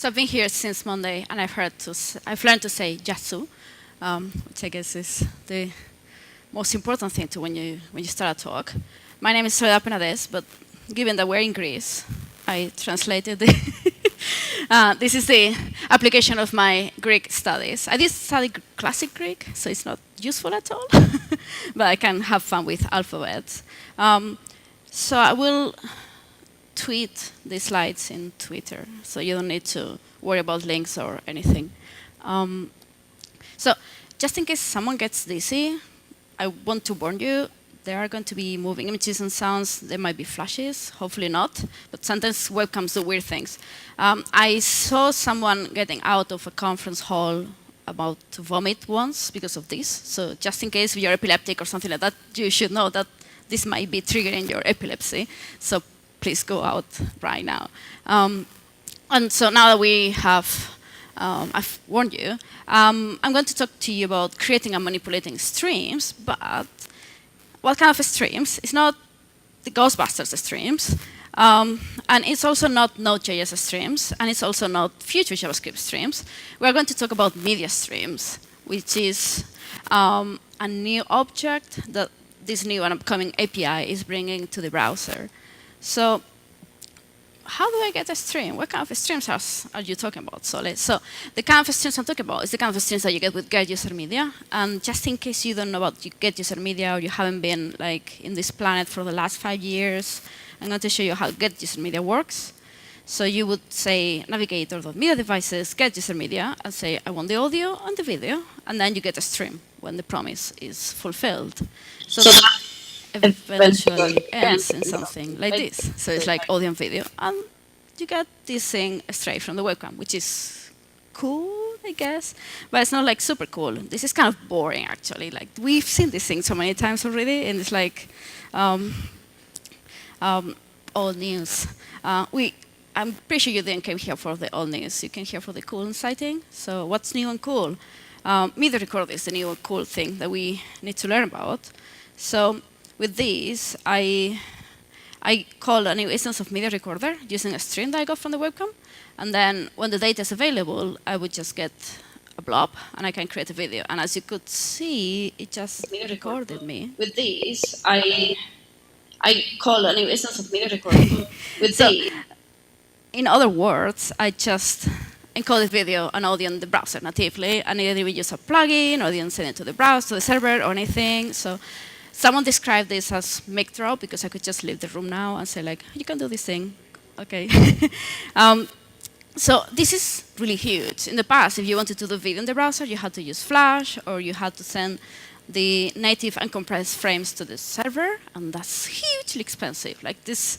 So I've been here since Monday, and I've learned to say Yasu, which I guess is the most important thing to when you start a talk. My name is Soledad Penades, but given that we're in Greece, I translated the this is the application of my Greek studies. I did study classic Greek, so it's not useful at all, but I can have fun with alphabets. So I will tweet the slides in Twitter, so you don't need to worry about links or anything. So just in case someone gets dizzy, I want to warn you, there are going to be moving images and sounds. There might be flashes, hopefully not, but sometimes webcams do weird things. I saw someone getting out of a conference hall about to vomit once because of this. So just in case you're epileptic or something like that, you should know that this might be triggering your epilepsy. So please go out right now. And so now that we have, I've warned you, I'm going to talk to you about creating and manipulating streams, but what kind of streams? It's not the Ghostbusters streams, and it's also not Node.js streams, and it's also not future JavaScript streams. We're going to talk about media streams, which is a new object that this new and upcoming API is bringing to the browser. So how do I get a stream? What kind of streams are you talking about, Solid? So the kind of streams I'm talking about is the kind of streams that you get with getUserMedia. And just in case you don't know about getUserMedia or you haven't been like in this planet for the last 5 years, I'm going to show you how getUserMedia works. So you would say navigator.media devices, getUserMedia, and say I want the audio and the video, and then you get a stream when the promise is fulfilled. So that eventually ends in something like this. So it's like audio and video. And you get this thing straight from the webcam, which is cool, I guess. But it's not like super cool. This is kind of boring, actually. Like we've seen this thing so many times already, and it's like old news. I'm pretty sure you didn't come here for the old news. You came here for the cool and exciting. So what's new and cool? Media recorder is the new and cool thing that we need to learn about. So with this, I call a new instance of media recorder using a stream that I got from the webcam. And then when the data is available, I would just get a blob, and I can create a video. And as you could see, it just recorded me. With these, I call a new instance of media recorder. With so, in other words, I just encoded video and audio in the browser natively, and I didn't use a plugin, or didn't send it to the browser, to the server, or anything. So someone described this as mic drop, because I could just leave the room now and say, like, you can do this thing. OK. So this is really huge. In the past, if you wanted to do video in the browser, you had to use Flash, or you had to send the native uncompressed frames to the server, and that's hugely expensive. Like this,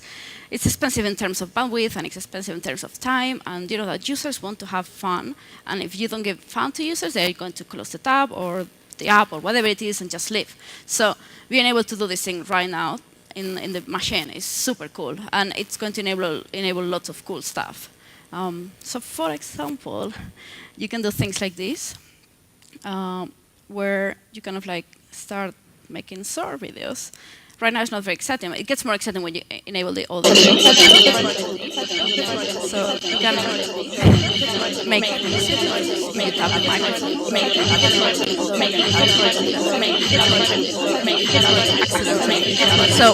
it's expensive in terms of bandwidth, and it's expensive in terms of time, and you know that users want to have fun, and if you don't give fun to users, they're going to close the tab or the app or whatever it is and just leave. So being able to do this thing right now in the machine is super cool, and it's going to enable lots of cool stuff. So for example, you can do things like this, where you kind of like start making SOAR videos. Right now it's not very exciting. It gets more exciting when you enable the audio. So you can make you tap the microphone, so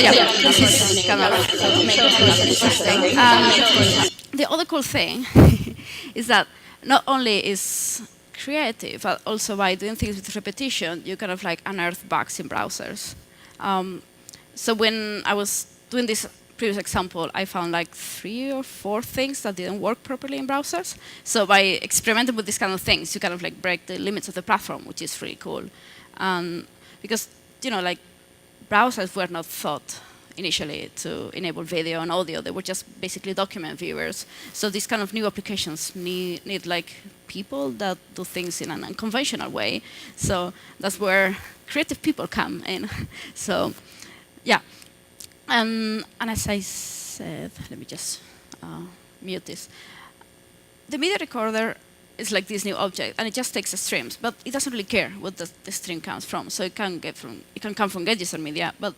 yeah, this is kind of interesting. The other cool thing is that not only is creative, but also by doing things with repetition, you kind of like unearth bugs in browsers. So when I was doing this previous example, I found like 3 or 4 things that didn't work properly in browsers. So by experimenting with these kind of things, you kind of like break the limits of the platform, which is really cool. Because, you know, like browsers were not thought initially to enable video and audio. They were just basically document viewers. So these kind of new applications need like people that do things in an unconventional way. So that's where creative people come in. So yeah. And as I said, let me just mute this. The media recorder it's like this new object, and it just takes streams, but it doesn't really care what the stream comes from. So it can come from getUserMedia, but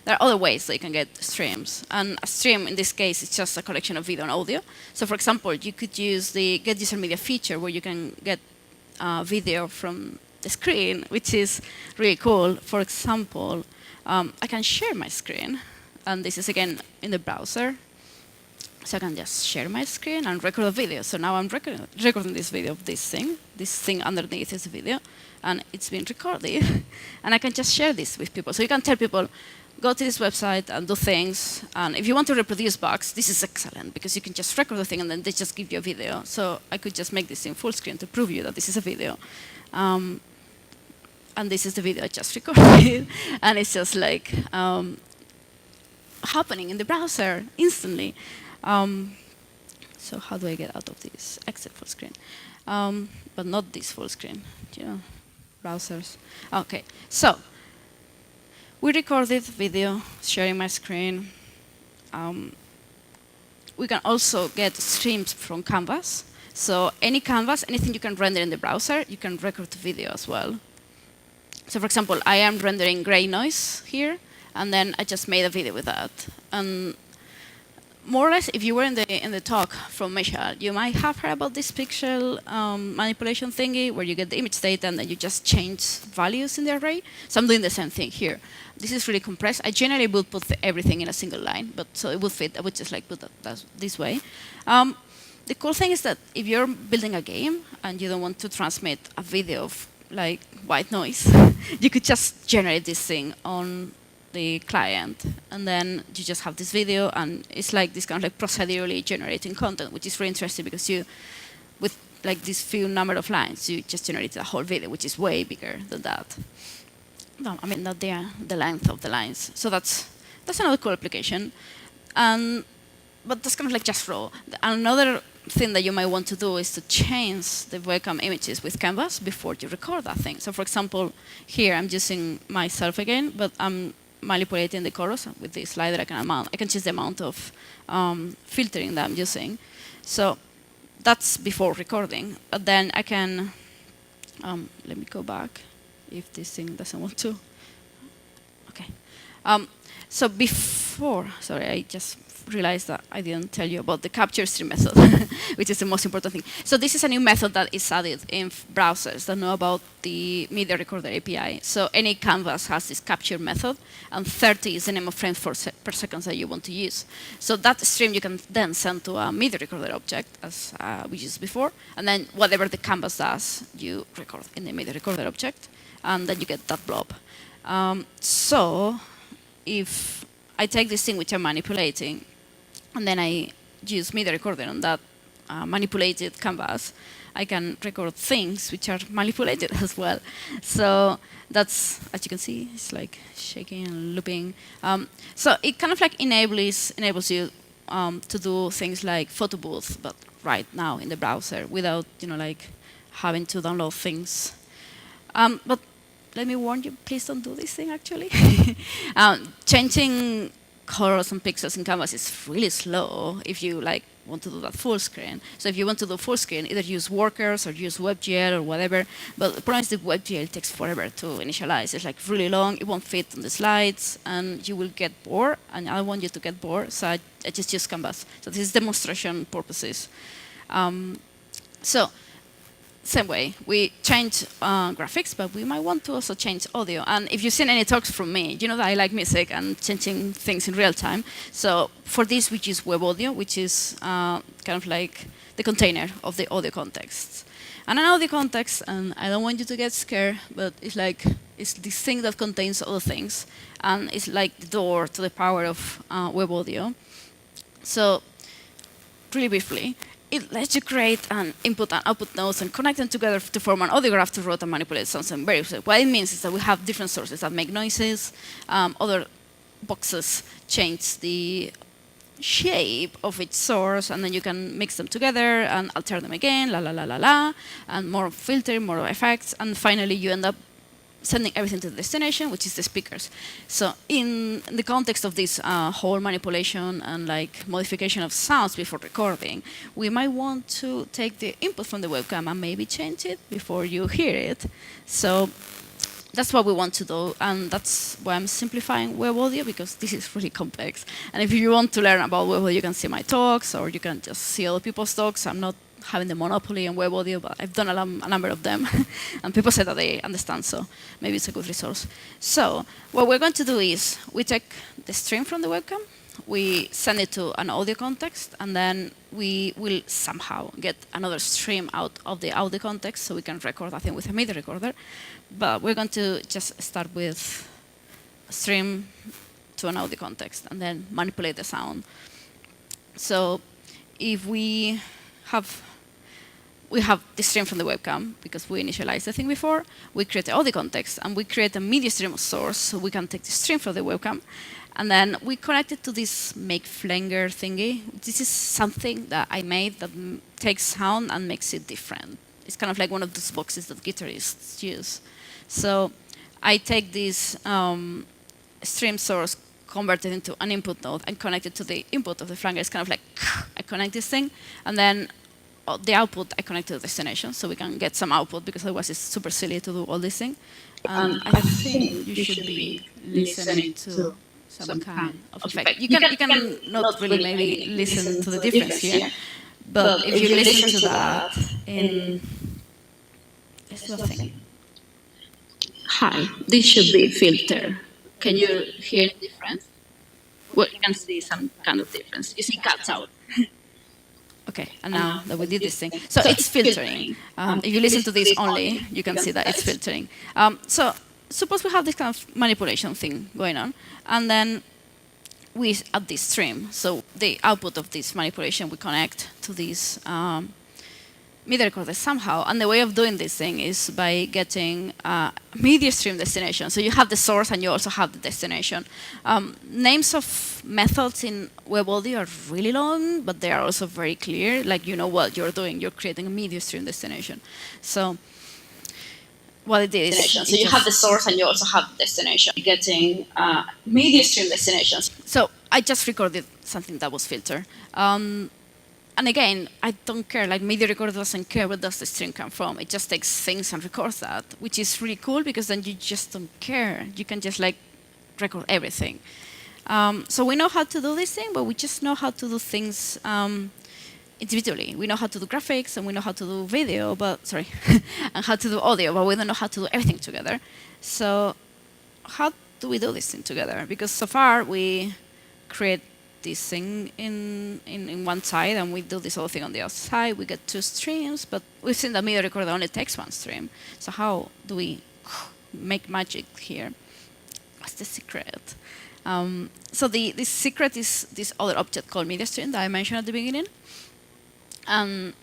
there are other ways that you can get streams. And a stream, in this case, is just a collection of video and audio. So for example, you could use the getUserMedia feature where you can get video from the screen, which is really cool. For example, I can share my screen, and this is again in the browser. So I can just share my screen and record a video. So now I'm recording this video of this thing. This thing underneath is a video, and it's been recorded. And I can just share this with people. So you can tell people, go to this website and do things. And if you want to reproduce bugs, this is excellent, because you can just record the thing and then they just give you a video. So I could just make this in full screen to prove you that this is a video. And this is the video I just recorded. And it's just like happening in the browser instantly. So how do I get out of this? Exit full screen. But not this full screen, you know, browsers. OK, so we recorded video, sharing my screen. We can also get streams from Canvas. So any canvas, anything you can render in the browser, you can record the video as well. So for example, I am rendering gray noise here, and then I just made a video with that. And more or less, if you were in the talk from Michelle, you might have heard about this pixel manipulation thingy, where you get the image data and then you just change values in the array. So I'm doing the same thing here. This is really compressed. I generally would put everything in a single line, but so it would fit. I would just like put that this way. The cool thing is that if you're building a game and you don't want to transmit a video of like white noise, you could just generate this thing on the client, and then you just have this video, and it's like this kind of like procedurally generating content, which is really interesting because you, with like this few number of lines, you just generated a whole video, which is way bigger than that. No, I mean not the length of the lines. So that's another cool application, but that's kind of like just raw. Another thing that you might want to do is to change the webcam images with Canvas before you record that thing. So for example, here I'm using myself again, but I'm manipulating the chorus with this slider. I can change the amount of filtering that I'm using. So that's before recording. But then I can, let me go back if this thing doesn't want to. OK. So before, sorry, I just realized that I didn't tell you about the CaptureStream method, which is the most important thing. So this is a new method that is added in browsers that know about the Media Recorder API. So any canvas has this capture method, and 30 is the name of frames per second that you want to use. So that stream you can then send to a Media Recorder object, as we used before, and then whatever the canvas does, you record in the Media Recorder object, and then you get that blob. So if I take this thing which I'm manipulating, and then I use Media Recorder on that manipulated canvas, I can record things which are manipulated as well. So that's, as you can see, it's like shaking and looping. So it kind of like enables you to do things like photo booth, but right now in the browser without like having to download things. But let me warn you, please don't do this thing actually. Changing colors and pixels in Canvas is really slow if you want to do that full screen. So if you want to do full screen, either use workers or use WebGL or whatever. But the problem is that WebGL takes forever to initialize. It's like really long. It won't fit on the slides, and you will get bored. And I don't want you to get bored, so I just use Canvas. So this is demonstration purposes. So same way, we change graphics, but we might want to also change audio. And if you've seen any talks from me, you know that I like music and changing things in real time. So for this, we use web audio, which is kind of like the container of the AudioContext. And an AudioContext, and I don't want you to get scared, but it's this thing that contains other things. And it's like the door to the power of web audio. So really briefly, it lets you create an input and output nodes and connect them together to form an audio graph to route and manipulate sounds and variables. What it means is that we have different sources that make noises. Other boxes change the shape of each source, and then you can mix them together and alter them again, la la la la la, and more filter, more effects, and finally you end up sending everything to the destination, which is the speakers. So in the context of this whole manipulation and like modification of sounds before recording, we might want to take the input from the webcam and maybe change it before you hear it. So that's what we want to do, and that's why I'm simplifying web audio, because this is really complex. And if you want to learn about web audio, you can see my talks, or you can just see other people's talks. I'm not having the monopoly on web audio, but I've done a number of them, and people say that they understand, so maybe it's a good resource. So what we're going to do is we take the stream from the webcam, we send it to an audio context, and then we will somehow get another stream out of the audio context, so we can record, I think, with a MIDI recorder. But we're going to just start with a stream to an audio context, and then manipulate the sound. So if we have the stream from the webcam, because we initialized the thing before, we create the audio context, and we create a media stream source, so we can take the stream from the webcam, and then we connect it to this make flanger thingy. This is something that I made that takes sound and makes it different. It's kind of like one of those boxes that guitarists use. So I take this stream source, convert it into an input node, and connect it to the input of the flanger. It's kind of like, I connect this thing, and then the output I connect to the destination, so we can get some output, because otherwise it's super silly to do all this thing. I think you should be listening to some kind of effect. You can not really maybe listen to the difference here, but if you listen to that in... Let's do a thing. Hi, this should be filter. Can you hear the difference? Well, you can see some kind of difference. You see cuts out. Okay, and now that we did this thing. So it's filtering. If you listen to this only, you can see that it's filtering. So suppose we have this kind of manipulation thing going on, and then we add this stream. So the output of this manipulation we connect to this media recorder somehow. And the way of doing this thing is by getting media stream destination. So you have the source and you also have the destination. Names of methods in web audio are really long, but they are also very clear. Like, you know what you're doing. You're creating a media stream destination. So what it is... So you have the source and you also have the destination. Getting media stream destinations. So I just recorded something that was filtered. And again, I don't care, like media recorder doesn't care where does the stream come from. It just takes things and records that, which is really cool, because then you just don't care. You can just like record everything. So we know how to do this thing, but we just know how to do things individually. We know how to do graphics, and we know how to do video, but sorry, and how to do audio, but we don't know how to do everything together. So how do we do this thing together? Because so far we create this thing in one side, and we do this whole thing on the other side. We get two streams, but we've seen that media recorder only takes one stream. So how do we make magic here? What's the secret? So the secret is this other object called media stream that I mentioned at the beginning. And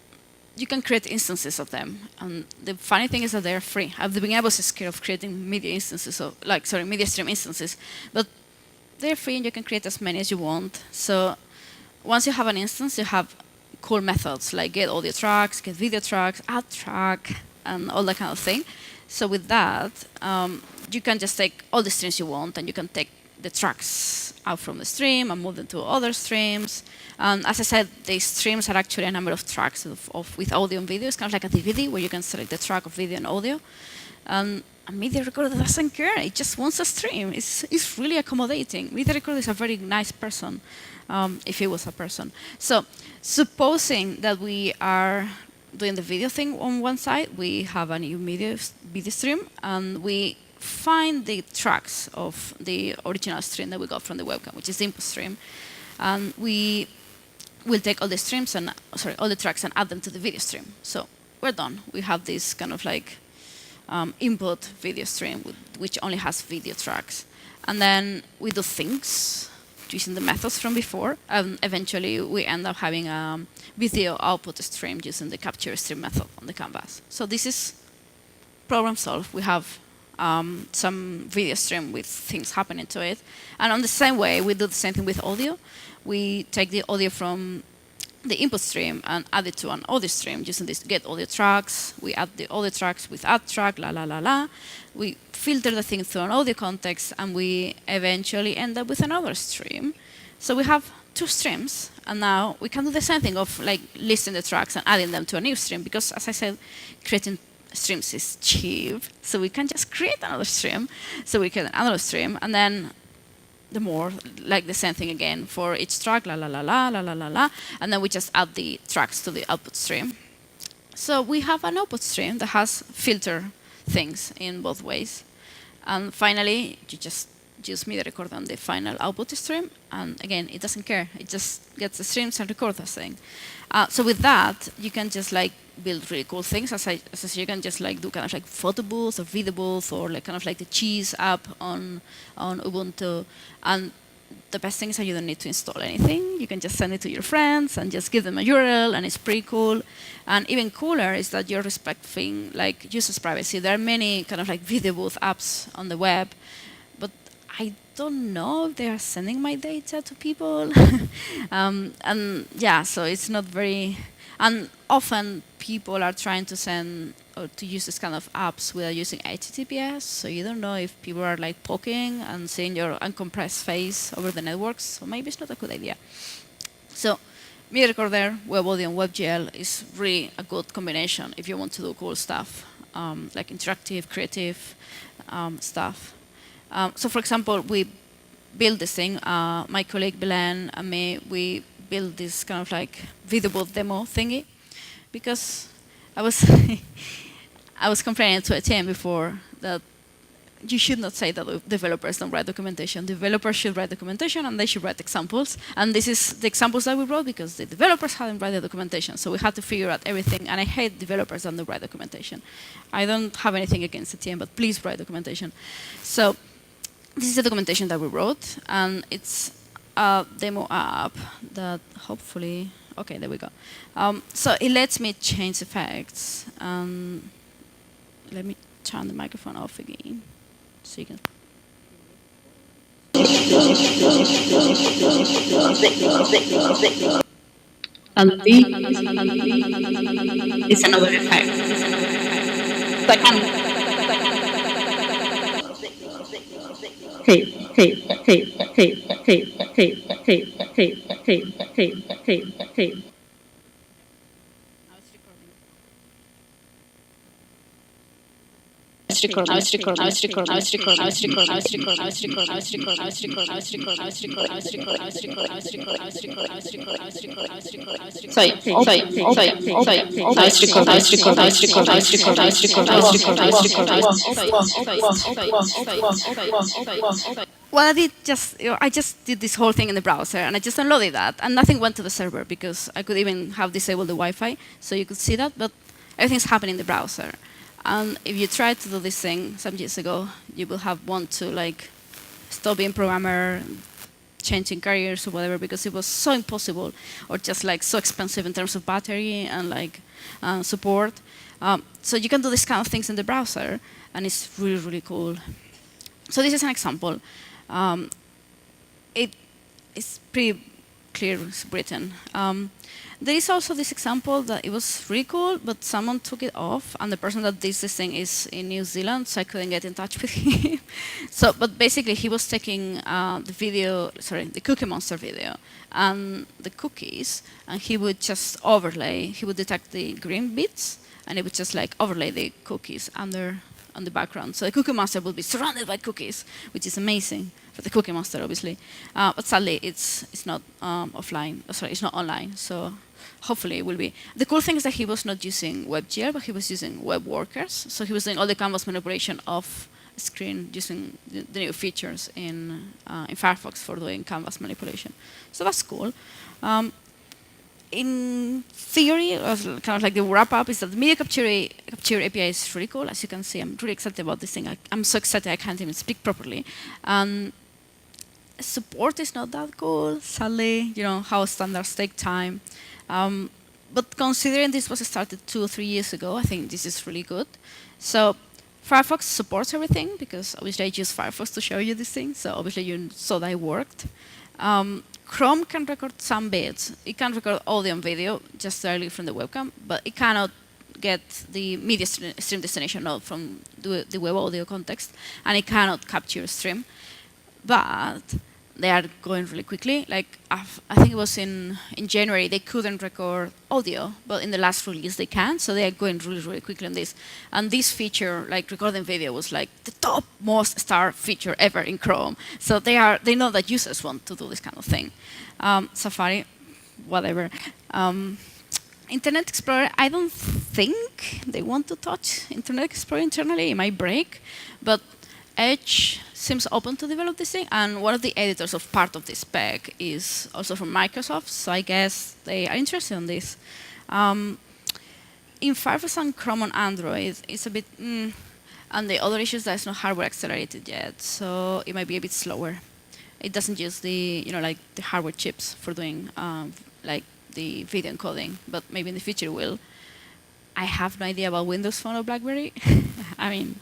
you can create instances of them. And the funny thing is that they're free. At the beginning, I was scared of creating media instances, media stream instances, but they're free, and you can create as many as you want. So once you have an instance, you have cool methods like get audio tracks, get video tracks, add track, and all that kind of thing. So with that, you can just take all the streams you want, and you can take the tracks out from the stream and move them to other streams. As I said, the streams are actually a number of tracks with audio and video. It's kind of like a DVD where you can select the track of video and audio. A media recorder doesn't care. It just wants a stream. It's really accommodating. Media recorder is a very nice person, if he was a person. So supposing that we are doing the video thing on one side, we have a new video stream, and we find the tracks of the original stream that we got from the webcam, which is the input stream. And we will take all the streams and all the tracks and add them to the video stream. So we're done. We have this kind of like input video stream, which only has video tracks. And then we do things using the methods from before. And eventually, we end up having a video output stream using the captureStream method on the canvas. So this is problem solved. We have some video stream with things happening to it. And on the same way, we do the same thing with audio. We take the audio from the input stream and add it to an audio stream using this get audio tracks. We add the audio tracks with add track, la la la la. We filter the thing through an audio context, and we eventually end up with another stream. So we have 2 streams, and now we can do the same thing of like listing the tracks and adding them to a new stream, because as I said, creating streams is cheap. So we can just create another stream. So we create another stream, and then the more, like the same thing again for each track, la la la la la la la la, and then we just add the tracks to the output stream. So we have an output stream that has filter things in both ways. And finally, you just use media recorder on the final output stream, and again, it doesn't care. It just gets the streams and records the thing. So with that, you can just like build really cool things. As I said, you can just like do kind of like photo booths or video booths, or like kind of like the Cheese app on Ubuntu. And the best thing is that you don't need to install anything. You can just send it to your friends and just give them a URL, and it's pretty cool. And even cooler is that you're respecting like users' privacy. There are many kind of like video booth apps on the web, but I don't know if they are sending my data to people. And yeah, so it's not very. And often people are trying to send or to use this kind of apps without using HTTPS, so you don't know if people are like poking and seeing your uncompressed face over the networks, so maybe it's not a good idea. So media recorder, web audio, and WebGL is really a good combination if you want to do cool stuff, like interactive, creative stuff. So for example, we built this thing, my colleague Belen and me, we build this kind of like video booth demo thingy, because I was I was complaining to Etienne before that you should not say that developers don't write documentation. Developers should write documentation, and they should write examples. And this is the examples that we wrote because the developers hadn't write the documentation. So we had to figure out everything. And I hate developers that don't write documentation. I don't have anything against Etienne, but please write documentation. So this is the documentation that we wrote, and it's a demo app that hopefully, okay, there we go. So it lets me change effects. Let me turn the microphone off again, so you can. And it's another effect. Hey. Well, I just did this whole thing in the browser, and I just unloaded that, and nothing went to the server because I could even have disabled the Wi-Fi, so you could see that, but everything's happening in the browser. And if you tried to do this thing some years ago, you will have want to like stop being programmer, changing careers or whatever, because it was so impossible or just like so expensive in terms of battery and like support. So you can do these kind of things in the browser, and it's really, really cool. So this is an example. It is pretty clear, it's written. There is also this example that it was really cool, but someone took it off, and the person that did this thing is in New Zealand, so I couldn't get in touch with him. But basically, he was taking the Cookie Monster video, and the cookies, and he would just overlay. He would detect the green bits, and it would just like overlay the cookies on the background. So the Cookie Monster would be surrounded by cookies, which is amazing for the Cookie Monster, obviously. But sadly, it's not offline. Sorry, it's not online. So hopefully it will be. The cool thing is that he was not using WebGL, but he was using web workers. So he was doing all the canvas manipulation of screen using the new features in Firefox for doing canvas manipulation. So that's cool. In theory, kind of like the wrap-up is that the MediaCapture API is really cool. As you can see, I'm really excited about this thing. I'm so excited I can't even speak properly. Support is not that cool, sadly. You know how standards take time. But considering this was started 2 or 3 years ago, I think this is really good. So Firefox supports everything because obviously I use Firefox to show you these things, so obviously you saw that it worked. Chrome can record some bits. It can record audio and video just directly from the webcam, but it cannot get the media stream destination node from the web audio context, and it cannot capture stream. But they are going really quickly. Like I think it was in January, they couldn't record audio, but in the last release they can. So they are going really, really quickly on this. And this feature, like recording video, was like the top most star feature ever in Chrome. So they know that users want to do this kind of thing. Safari, whatever. Internet Explorer, I don't think they want to touch Internet Explorer internally. It might break, but Edge seems open to develop this thing, and one of the editors of part of this spec is also from Microsoft, so I guess they are interested in this. In Firefox and Chrome on Android, it's a bit, and the other issue is that it's not hardware accelerated yet, so it might be a bit slower. It doesn't use the, like the hardware chips for doing like the video encoding, but maybe in the future it will. I have no idea about Windows Phone or BlackBerry. I mean,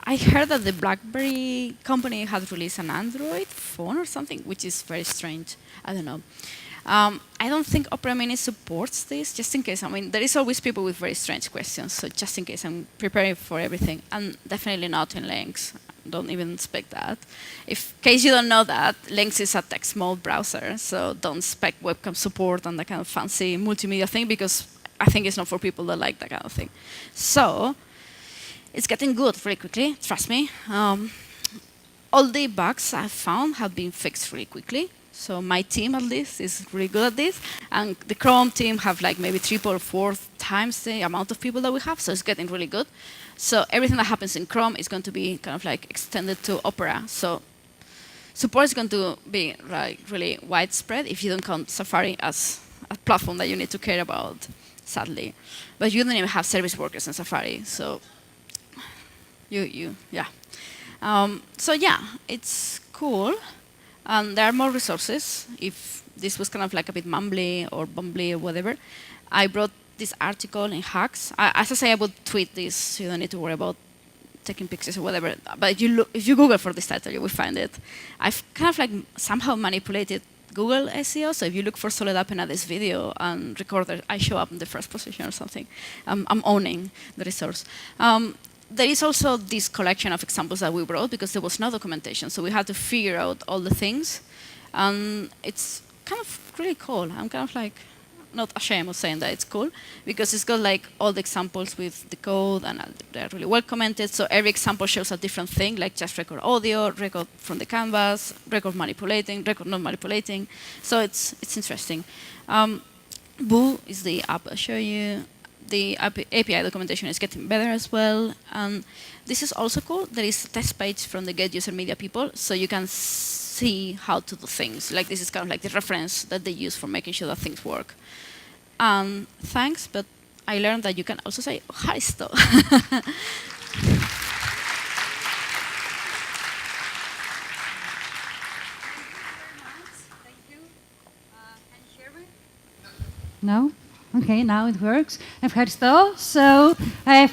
I heard that the BlackBerry company had released an Android phone or something, which is very strange. I don't know. I don't think Opera Mini supports this, just in case. I mean, there is always people with very strange questions, so just in case I'm preparing for everything. And definitely not in Lynx. Don't even expect that. In case you don't know that, Lynx is a text mode browser, so don't expect webcam support and that kind of fancy multimedia thing, because I think it's not for people that like that kind of thing. So it's getting good very quickly, trust me. All the bugs I've found have been fixed really quickly. So my team, at least, is really good at this. And the Chrome team have like maybe 3 or 4 times the amount of people that we have, so it's getting really good. So everything that happens in Chrome is going to be kind of like extended to Opera. So support is going to be like really widespread if you don't count Safari as a platform that you need to care about, sadly. But you don't even have service workers in Safari, so yeah. So yeah, it's cool. There are more resources. If this was kind of like a bit mumbly or bumbly or whatever, I brought this article in Hacks. As I say, I would tweet this, so you don't need to worry about taking pictures or whatever. But if you Google for this title, you will find it. I've kind of like somehow manipulated Google SEO. So if you look for Soledad Penades video and recorder, I show up in the first position or something. I'm owning the resource. There is also this collection of examples that we brought because there was no documentation. So we had to figure out all the things. And it's kind of really cool. I'm kind of like not ashamed of saying that it's cool, because it's got like all the examples with the code, and they're really well commented. So every example shows a different thing, like just record audio, record from the canvas, record manipulating, record not manipulating. So it's interesting. Boo is the app I'll show you. The API documentation is getting better as well. This is also cool. There is a test page from the getUserMedia people, so you can see how to do things. Like this is kind of like the reference that they use for making sure that things work. Thanks, but I learned that you can also say Haristo. No? Okay, now it works. Ευχαριστώ. So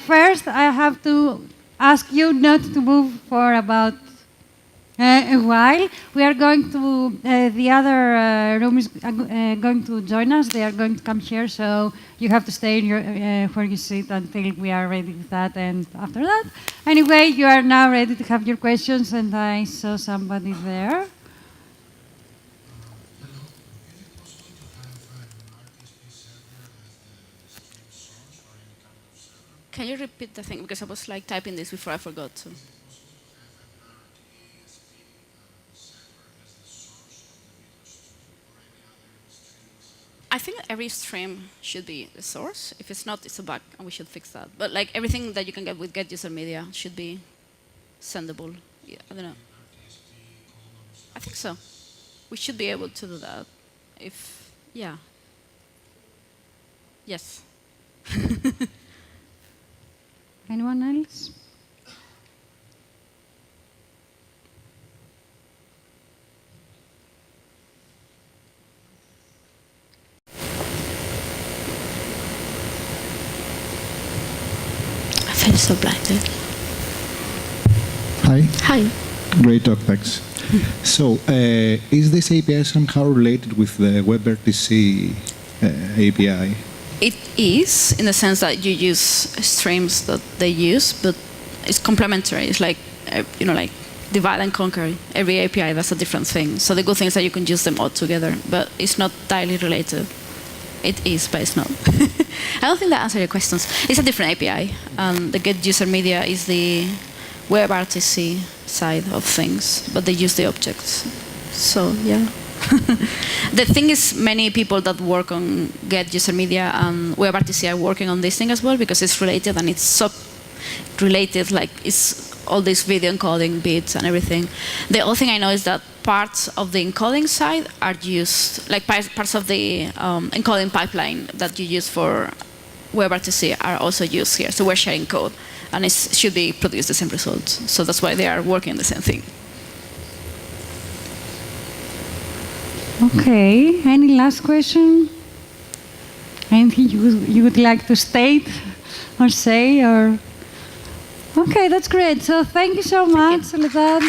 first I have to ask you not to move for about a while. We are going to, the other room is going to join us. They are going to come here, so you have to stay in your, where you sit until we are ready with that, and after that. Anyway, you are now ready to have your questions, and I saw somebody there. Can you repeat the thing? Because I was like typing this before I forgot to. I think every stream should be the source. If it's not, it's a bug, and we should fix that. But like everything that you can get with getUserMedia should be sendable. Yeah, I don't know. I think so. We should be able to do that. If, yeah. Yes. Anyone else? I feel so blinded. Hi. Hi. Great talk, thanks. So, is this API somehow related with the WebRTC API? It is, in the sense that you use streams that they use, but it's complementary. It's like, like divide and conquer. Every API does a different thing. So the good thing is that you can use them all together, but it's not directly related. It is, but it's not. I don't think that answers your questions. It's a different API. The getUserMedia is the WebRTC side of things, but they use the objects. So, yeah. The thing is, many people that work on getUserMedia and WebRTC are working on this thing as well, because it's related and it's sub-related, like it's all this video encoding bits and everything. The other thing I know is that parts of the encoding side are used, like parts of the encoding pipeline that you use for WebRTC are also used here. So we're sharing code, and it should be produce the same results. So that's why they are working on the same thing. Okay, any last question? Anything you would like to state or say? Or okay, that's great. So thank you so much, Soledad.